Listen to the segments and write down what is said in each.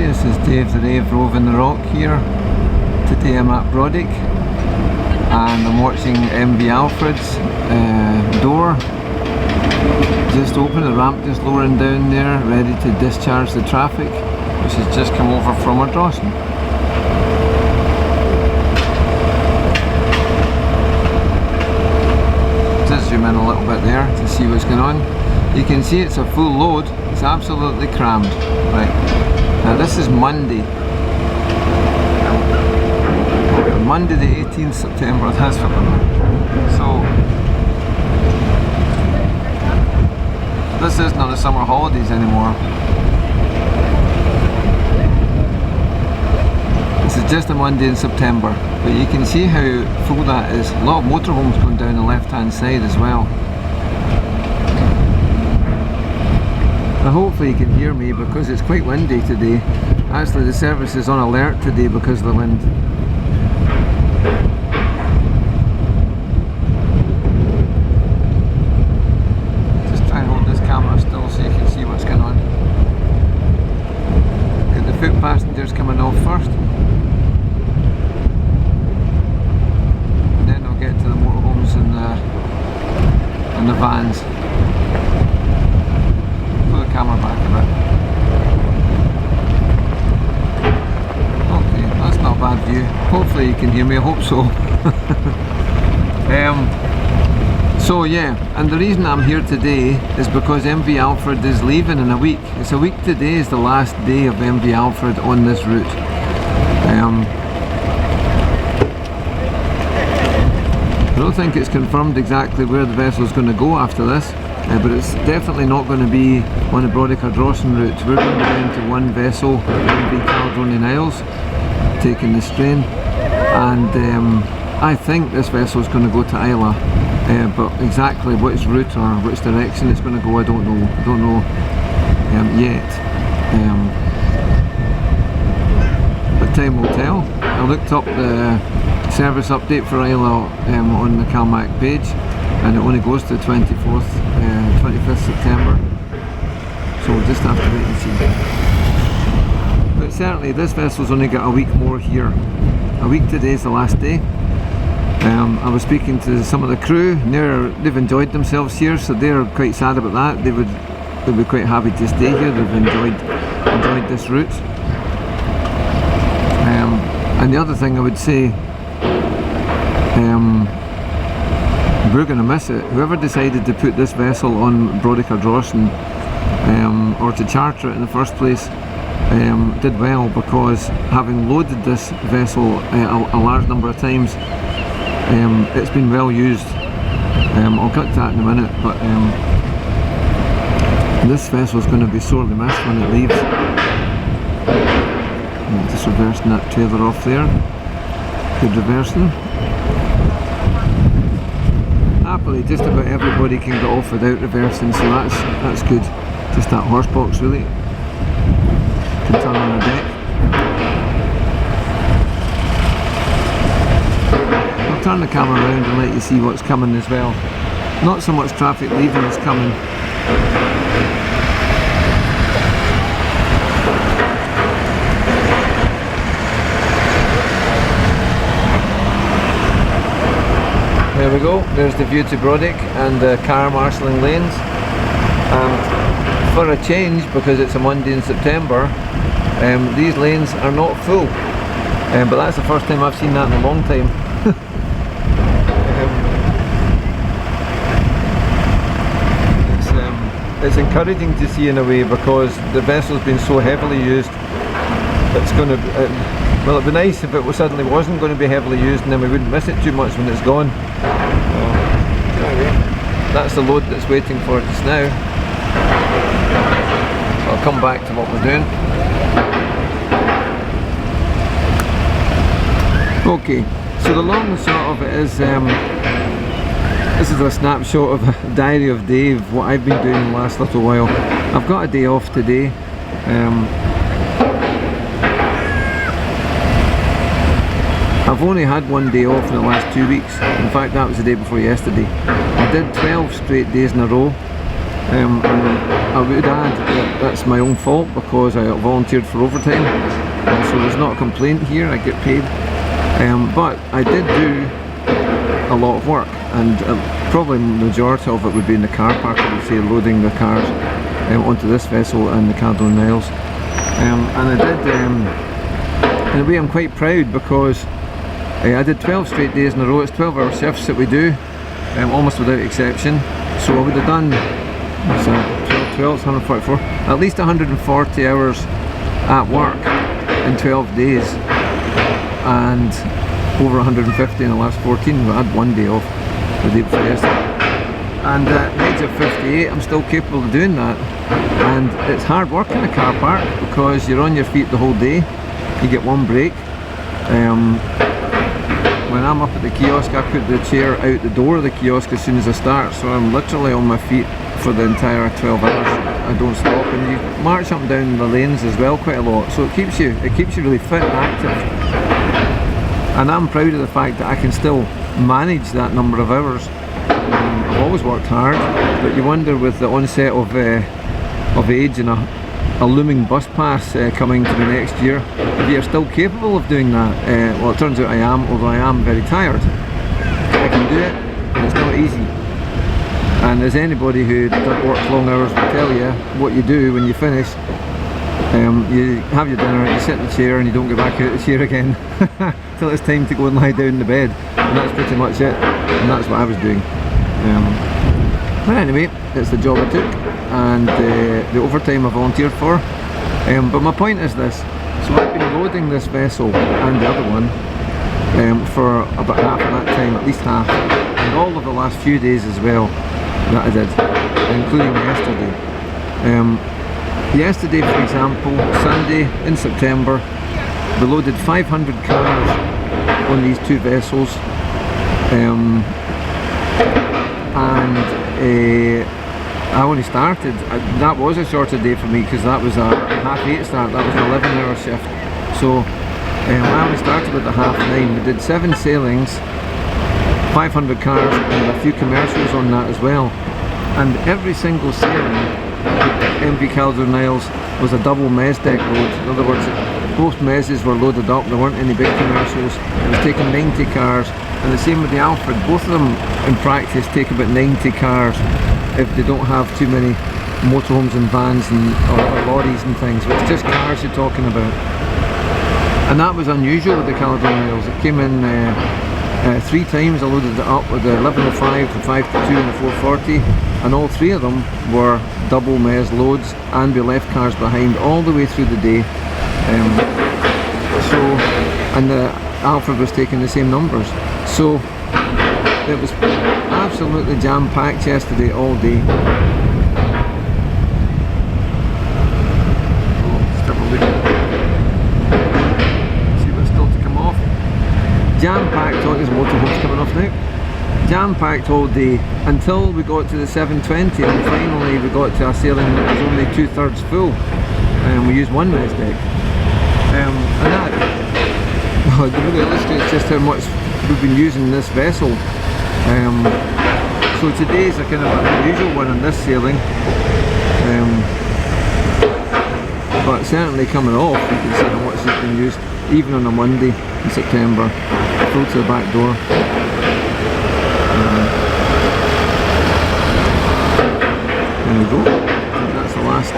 everybody, this is Dave the Rave roving the rock here. Today I'm at Brodick and I'm watching MV Alfred's door just open, the ramp just lowering down there, ready to discharge the traffic, which has just come over from Ardrossan. Just zoom in a little bit there to see what's going on. You can see it's a full load, it's absolutely crammed. Right, now this is Monday. Monday the 18th September, that's what so this isn't on the summer holidays anymore. This is just a Monday in September, but you can see how full that is. A lot of motorhomes going down the left hand side as well. Now hopefully you can hear me because it's quite windy today. Actually the service is on alert today because of the wind. Just try and hold this camera still so you can see what's going on. Get the foot passengers coming off first. And then I'll get to the motorhomes and the vans. Camera back a bit. Okay, that's not a bad view. Hopefully you can hear me, I hope so. So yeah, and the reason I'm here today is because MV Alfred is leaving in a week. It's a week today, is the last day of MV Alfred on this route. I don't think it's confirmed exactly where the vessel is going to go after this. But it's definitely not going to be on the Brodick Ardrossan route. We're going to be down to one vessel, the Ardrossan Isles, taking the strain, and I think this vessel is going to go to Isla, but exactly which route or which direction it's going to go, I don't know. I don't know yet. But time will tell. I looked up the service update for Isla on the Calmac page, and it only goes to the 25th September, so we'll just have to wait and see. But certainly this vessel's only got a week more here. A week today is the last day. I was speaking to some of the crew, and they've enjoyed themselves here, so they're quite sad about that. They'd be quite happy to stay here. They've enjoyed this route. And the other thing I would say, we're going to miss it. Whoever decided to put this vessel on Brodick Ardrossan, or to charter it in the first place, did well, because having loaded this vessel a large number of times, it's been well used. I'll cut to that in a minute, but this vessel is going to be sorely missed when it leaves. Just reversing that trailer off there. Good reversing. Happily, just about everybody can get off without reversing, so that's good. Just that horse box really. Can turn on the deck. I'll turn the camera around and let you see what's coming as well. Not so much traffic leaving as coming. There we go, there's the view to Brodick and the car marshalling lanes. And for a change, because it's a Monday in September, these lanes are not full. But that's the first time I've seen that in a long time. It's encouraging to see in a way, because the vessel's been so heavily used. It's going to well, it'd be nice if it suddenly wasn't going to be heavily used, and then we wouldn't miss it too much when it's gone. That's the load that's waiting for it just now. I'll come back to what we're doing. Okay, so the long and short of it is, this is a snapshot of a diary of Dave, what I've been doing the last little while. I've got a day off today. I've only had one day off in the last 2 weeks. In fact, that was the day before yesterday. I did 12 straight days in a row. And I would add that that's my own fault because I volunteered for overtime, so there's not a complaint here, I get paid. But I did do a lot of work, and probably the majority of it would be in the car park, I would say, loading the cars onto this vessel and the Ardrossan Isles. And I did, in a way I'm quite proud because I did 12 straight days in a row. It's 12-hour shifts that we do, almost without exception. So I would have done, what's that, 12, it's 144, at least 140 hours at work in 12 days, and over 150 in the last 14. I had one day off, the day before yesterday. And at the age of 58 I'm still capable of doing that. And it's hard work in a car park because you're on your feet the whole day, you get one break. When I'm up at the kiosk, I put the chair out the door of the kiosk as soon as I start, so I'm literally on my feet for the entire 12 hours. I don't stop, and you march up and down the lanes as well quite a lot, so it keeps you really fit and active. And I'm proud of the fact that I can still manage that number of hours. I've always worked hard, but you wonder with the onset of age and a looming bus pass coming to me next year, if you're still capable of doing that. Well, it turns out I am, although I am very tired. I can do it, and it's not easy. And as anybody who works long hours will tell you, what you do when you finish, you have your dinner, you sit in the chair, and you don't get back out of the chair again till it's time to go and lie down in the bed. And that's pretty much it, and that's what I was doing. But anyway, it's the job I took, and the overtime I volunteered for. But my point is this: so I've been loading this vessel and the other one for about half of that time, at least half, and all of the last few days as well that I did, including yesterday. Yesterday, for example, Sunday in September, we loaded 500 cars on these two vessels. I only started, that was a shorter day for me because that was a 8:30 start, that was an 11-hour shift. So I only started at the 9:30. We did 7 sailings, 500 cars, and a few commercials on that as well. And every single sailing at MV Ardrossan Isles was a double mess deck load. In other words, both messes were loaded up, there weren't any big commercials. It was taking 90 cars. And the same with the Alfred, both of them in practice take about 90 cars if they don't have too many motorhomes and vans or lorries and things, but it's just cars you're talking about. And that was unusual with the Ardrossan Isles. It came in 3 times. I loaded it up with the 1105, the 522 and the 440, and all 3 of them were double mez loads, and we left cars behind all the way through the day. And the Alfred was taking the same numbers. So it was absolutely jam-packed yesterday all day. Just have a look. See what's still to come off. Jam-packed all, there's motorhomes coming off now. Jam-packed all day until we got to the 720, and finally we got to a sailing that was only 2/3 full, and we used 1 mess deck. And that really illustrates just how much we've been using this vessel. So today's a kind of an unusual one in this sailing, but certainly coming off you can see how much it's been used, even on a Monday in September. Full to the back door. There we go. I think that's the last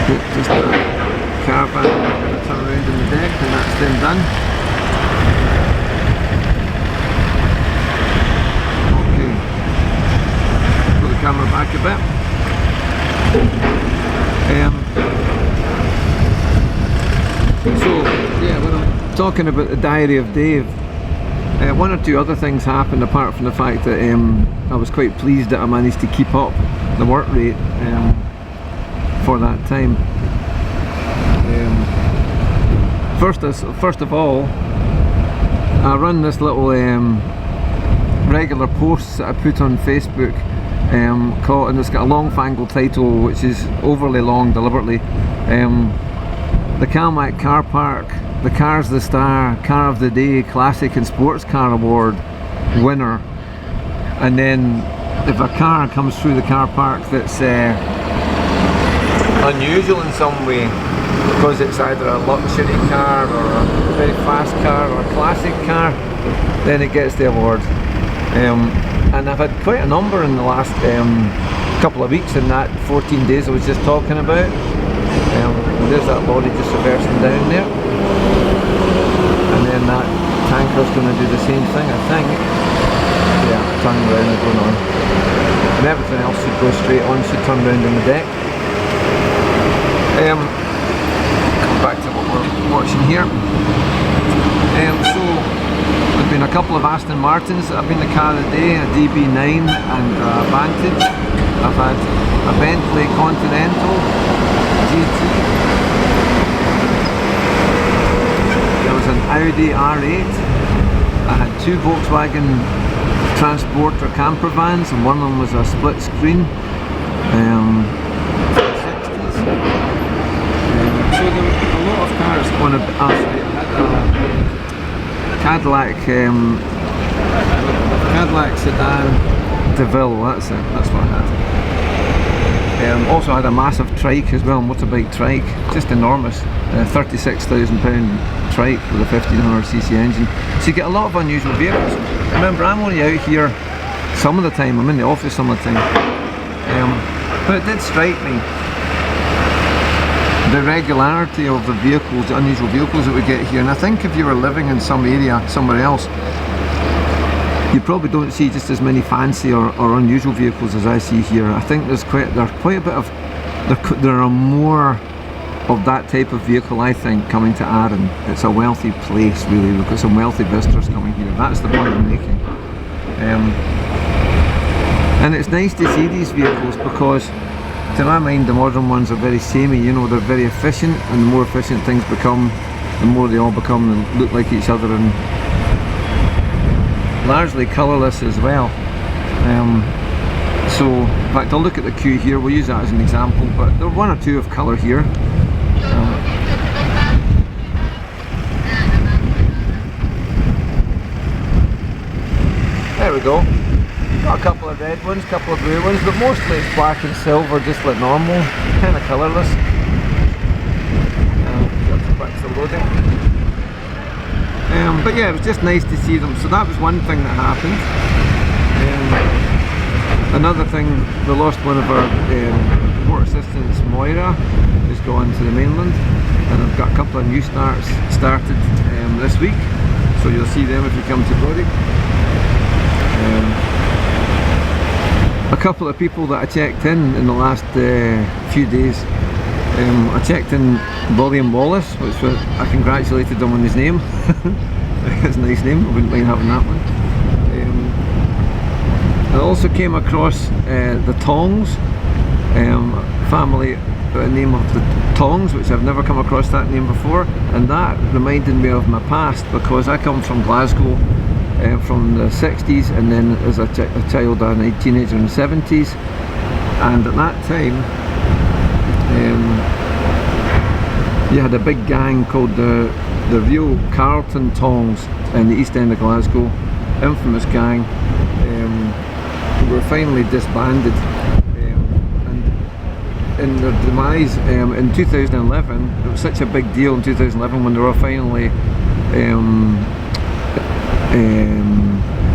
bit, just that caravan. Turn around in the deck, and that's then done. Okay, put the camera back a bit. So yeah, when I'm talking about the diary of Dave, 1 or 2 other things happened apart from the fact that I was quite pleased that I managed to keep up the work rate for that time. First of all, I run this little regular posts that I put on Facebook, and it's got a long fangled title which is overly long deliberately. The Calmac Car Park, the Car's the Star, Car of the Day, Classic and Sports Car Award winner. And then if a car comes through the car park that's unusual in some way, because it's either a luxury car or a very fast car or a classic car, then it gets the award. And I've had quite a number in the last couple of weeks in that 14 days I was just talking about. There's that lorry just reversing down there, and then that tanker's going to do the same thing, I think. Yeah, turning around and going on. And everything else should go straight on, should turn around on the deck. Come back to what we're watching here. So there's been a couple of Aston Martins that have been the car of the day, a DB9 and a Vantage. I've had a Bentley Continental GT. There was an Audi R8. I had two Volkswagen Transporter camper vans, and one of them was a split screen. So there were a lot of cars on a Cadillac sedan DeVille, that's it, that's what I had. Also had a massive trike as well, motorbike trike, just enormous, £36,000 trike with a 1500cc engine. So you get a lot of unusual vehicles. Remember, I'm only out here some of the time, I'm in the office some of the time, but it did strike me the regularity of the vehicles, the unusual vehicles that we get here. And I think if you were living in some area somewhere else, you probably don't see just as many fancy or unusual vehicles as I see here. I think there are more of that type of vehicle, I think, coming to Arran. It's a wealthy place, really. We've got some wealthy visitors coming here. That's the point I'm making. And it's nice to see these vehicles because, to my mind, the modern ones are very samey, you know, they're very efficient, and the more efficient things become, the more they all become and look like each other, and largely colourless as well. So, in fact, I'll look at the queue here, we'll use that as an example, but there are one or two of colour here. There we go. Got a couple of red ones, a couple of blue ones, but mostly it's black and silver, just like normal, kind of colourless. Back to the loading. But yeah, it was just nice to see them. So that was one thing that happened. Another thing, we lost one of our port assistants, Moira, who's gone to the mainland, and I've got a couple of new starts started this week, so you'll see them if you come to Brodick. A couple of people that I checked in the last few days. I checked in William Wallace, which I congratulated him on his name. It's a nice name, I wouldn't mind having that one. I also came across the Tongs, family by the name of the Tongs, which I've never come across that name before, and that reminded me of my past because I come from Glasgow from the 60s, and then as a child and a teenager in the 70s, and at that time you had a big gang called the real Carlton Tongs in the east end of Glasgow, infamous gang. Were finally disbanded, and in their demise in 2011, it was such a big deal in 2011 when they were finally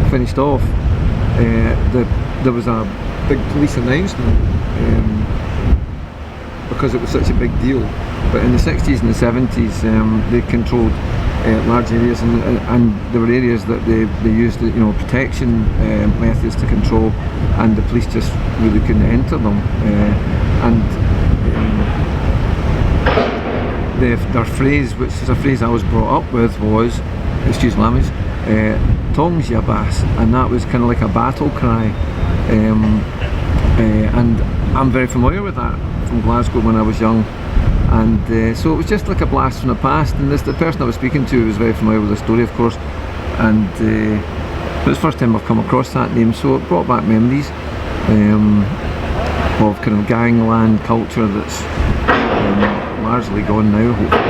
finished off. There was a big police announcement because it was such a big deal. But in the 60s and the 70s, they controlled large areas, and there were areas that they used, you know, protection methods to control, and the police just really couldn't enter them. Their phrase, which is a phrase I was brought up with, was, excuse language, "Tongs ya bass," and that was kind of like a battle cry. And I'm very familiar with that from Glasgow when I was young. And so it was just like a blast from the past, and the person I was speaking to was very familiar with the story, of course, and it was the first time I've come across that name, so it brought back memories of kind of gangland culture that's largely gone now, hopefully.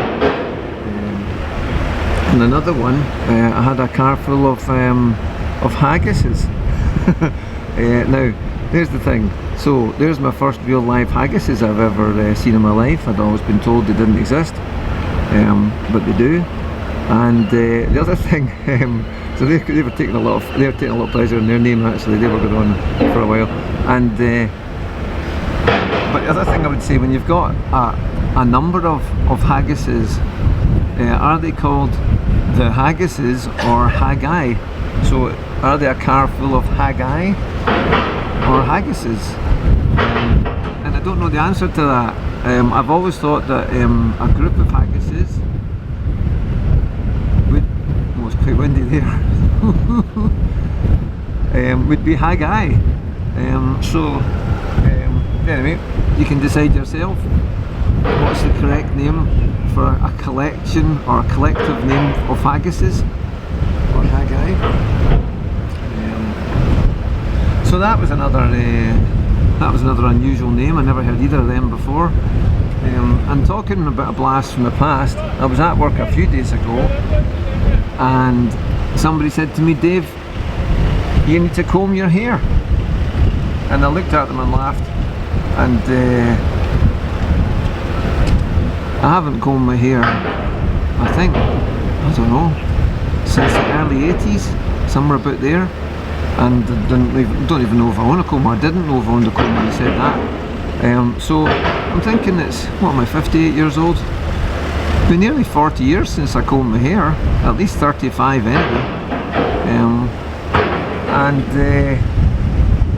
And another one, I had a car full of haggises. Now, here's the thing. So there's my first real live haggises I've ever seen in my life. I'd always been told they didn't exist, but they do. And the other thing, so they were taking a lot of pleasure in their name. Actually, they were going on for a while. And but the other thing I would say, when you've got a number of haggises, are they called the haggises or haggai? So are they a car full of haggai or haggises? And I don't know the answer to that. I've always thought that a group of haggises would, oh, it's quite windy there, would be haggai. Anyway, you can decide yourself what's the correct name for a collection or a collective name of haggises or haggai. So that was another unusual name. I never heard either of them before. And talking about a blast from the past, I was at work a few days ago and somebody said to me, "Dave, you need to comb your hair." And I looked at them and laughed, and I haven't combed my hair, I don't know, since the early 80s, somewhere about there. And don't even know if I want to comb. I didn't know if I wanted to comb when he said that. So I'm thinking it's, what am I, 58 years old? It's been nearly 40 years since I combed my hair, at least 35 anyway.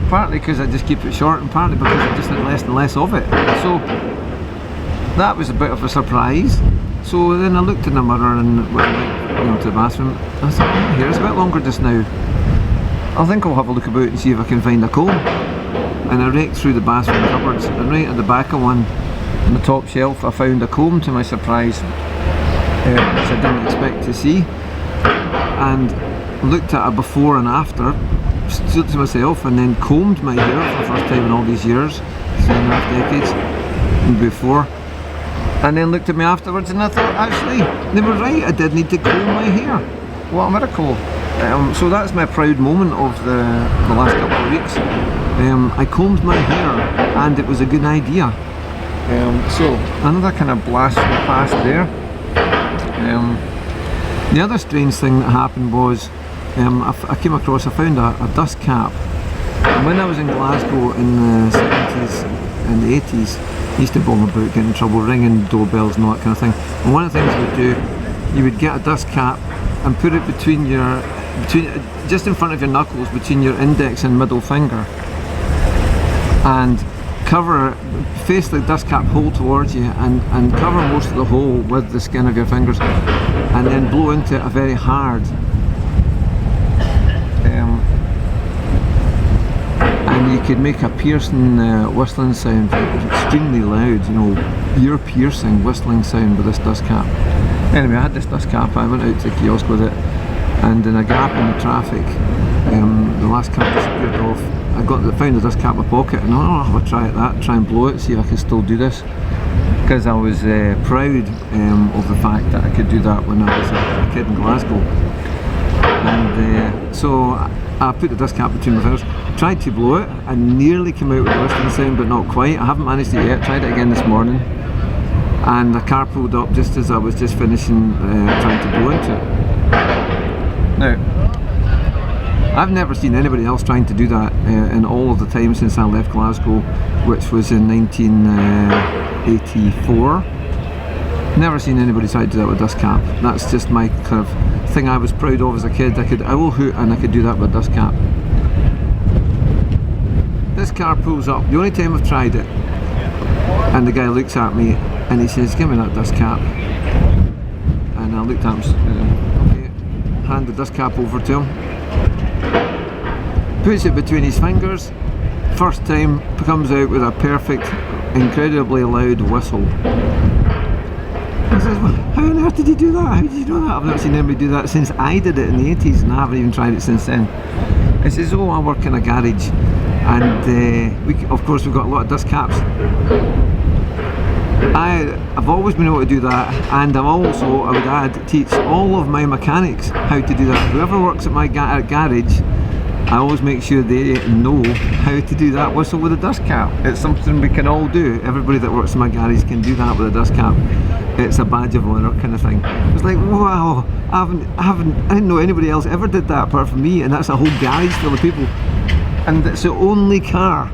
Partly because I just keep it short, and partly because I just had less and less of it. So that was a bit of a surprise. So then I looked in the mirror and went to the bathroom. I thought, oh, my hair's a bit longer just now. I think I'll have a look about and see if I can find a comb. And I raked through the bathroom cupboards, and right at the back of one, on the top shelf, I found a comb, to my surprise, which I didn't expect to see. And looked at a before and after, stood to myself, and then combed my hair for the first time in all these years, 3.5 decades before. And then looked at me afterwards, and I thought, actually, they were right, I did need to comb my hair. What a miracle. So that's my proud moment of the last couple of weeks. I combed my hair and it was a good idea. So another kind of blast from the past there. The other strange thing that happened was I found a dust cap. And when I was in Glasgow in the 70s and the 80s, I used to bomb about, getting in trouble, ringing doorbells and all that kind of thing. And one of the things you would do, you would get a dust cap and put it just in front of your knuckles, between your index and middle finger, and face the dust cap hole towards you, and cover most of the hole with the skin of your fingers, and then blow into it a very hard, and you could make a piercing whistling sound, extremely loud, ear-piercing whistling sound with this dust cap. Anyway, I had this dust cap. I went out to the kiosk with it, and in a gap in the traffic, the last cap disappeared off. I found the dust cap in my pocket, and I'll have a try at that, try and blow it, see if I can still do this, because I was proud of the fact that I could do that when I was a kid in Glasgow. And so I put the dust cap between my fingers, tried to blow it, and nearly came out with a whistling sound, but not quite. I haven't managed it yet. Tried it again this morning, and a car pulled up just as I was just finishing trying to blow into it. Now, I've never seen anybody else trying to do that in all of the time since I left Glasgow, which was in 1984. Never seen anybody try to do that with a dust cap. That's just my kind of thing I was proud of as a kid. I could owl hoot and I could do that with a dust cap. This car pulls up, the only time I've tried it, and the guy looks at me and he says, "Give me that dust cap." And I looked at him, okay, hand the dust cap over to him, puts it between his fingers, first time comes out with a perfect, incredibly loud whistle. I says, "Well, how on earth did you do that? How did you know that? I've never seen anybody do that since I did it in the 80s, and I haven't even tried it since then." He says, "Oh, I work in a garage, and of course we've got a lot of dust caps." I've always been able to do that, and I've also, I would add, teach all of my mechanics how to do that. Whoever works at my garage, I always make sure they know how to do that whistle with a dust cap. It's something we can all do. Everybody that works in my garage can do that with a dust cap. It's a badge of honour kind of thing. It's like, wow, I didn't know anybody else ever did that apart from me, and that's a whole garage full of people. And it's the only car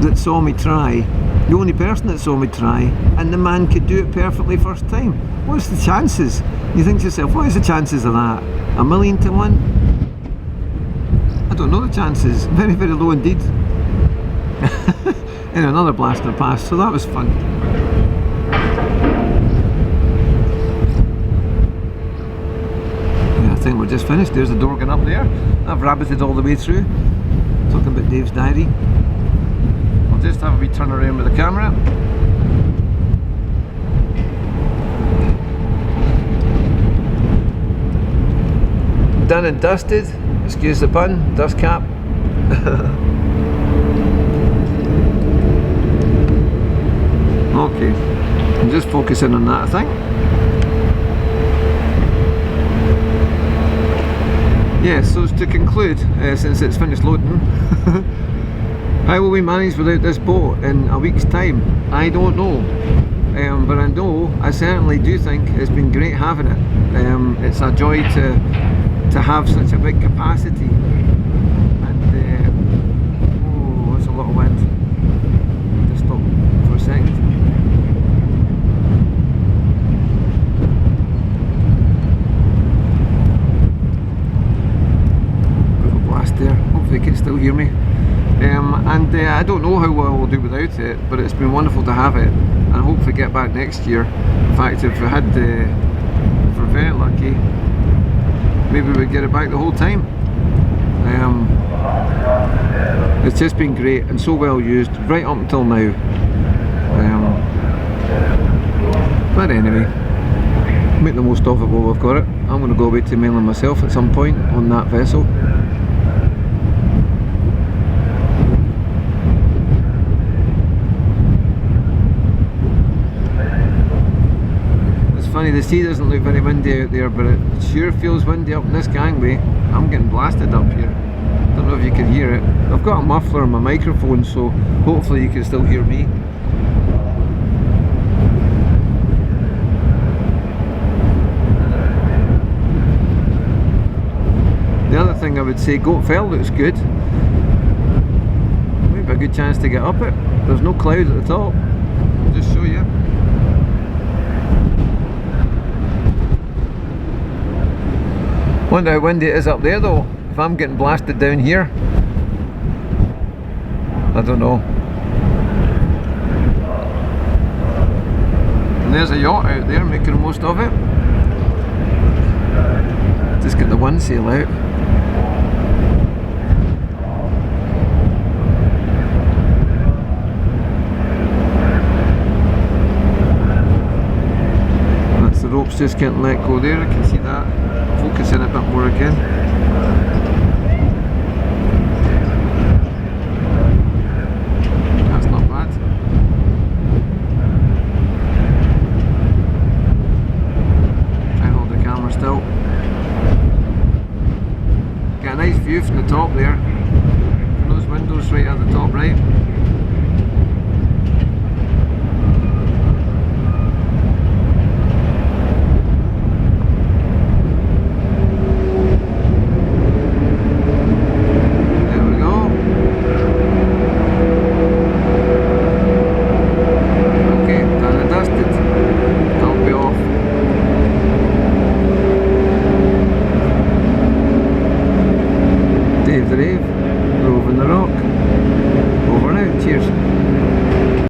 that saw me try, the only person that saw me try, and the man could do it perfectly first time. What's the chances? You think to yourself, what is the chances of that? 1,000,000 to 1? I don't know the chances. Very, very low indeed. And another blaster pass, so that was fun. Yeah, I think we're just finished. There's the door going up there. I've rabbited all the way through. Talking about Dave's diary. I'll just have a wee turn around with the camera. Done and dusted. Excuse the pun, dust cap. Okay, I'm just focusing on that, I think. Yeah, so to conclude, since it's finished loading, how will we manage without this boat in a week's time? I don't know. But I certainly do think it's been great having it. It's a joy to have such a big capacity, and oh, that's a lot of wind. Just stop for a second. Bit of a blast there. Hopefully you can still hear me. I don't know how well we'll do without it, but it's been wonderful to have it, and I hope we get back next year. In fact, if we had if we're very lucky, maybe we'd get it back the whole time. It's just been great and so well used right up until now. But anyway, make the most of it while we've got it. I'm going to go away to mainland myself at some point on that vessel. Funny, the sea doesn't look very windy out there, but it sure feels windy up in this gangway. I'm getting blasted up here. Don't know if you can hear it. I've got a muffler on my microphone, so hopefully you can still hear me. The other thing I would say, Goat Fell looks good. Maybe a good chance to get up it. There's no cloud at the top. I'll just show you. Wonder how windy it is up there though, if I'm getting blasted down here. I don't know. And there's a yacht out there making the most of it. Just get the wind sail out. That's the ropes just getting let go there, I can see that. Focus in a bit more again. That's not bad. Try and hold the camera still. Get a nice view from the top there. From those windows right at the top right. Davetheraverovingtherock. Over and out. Cheers.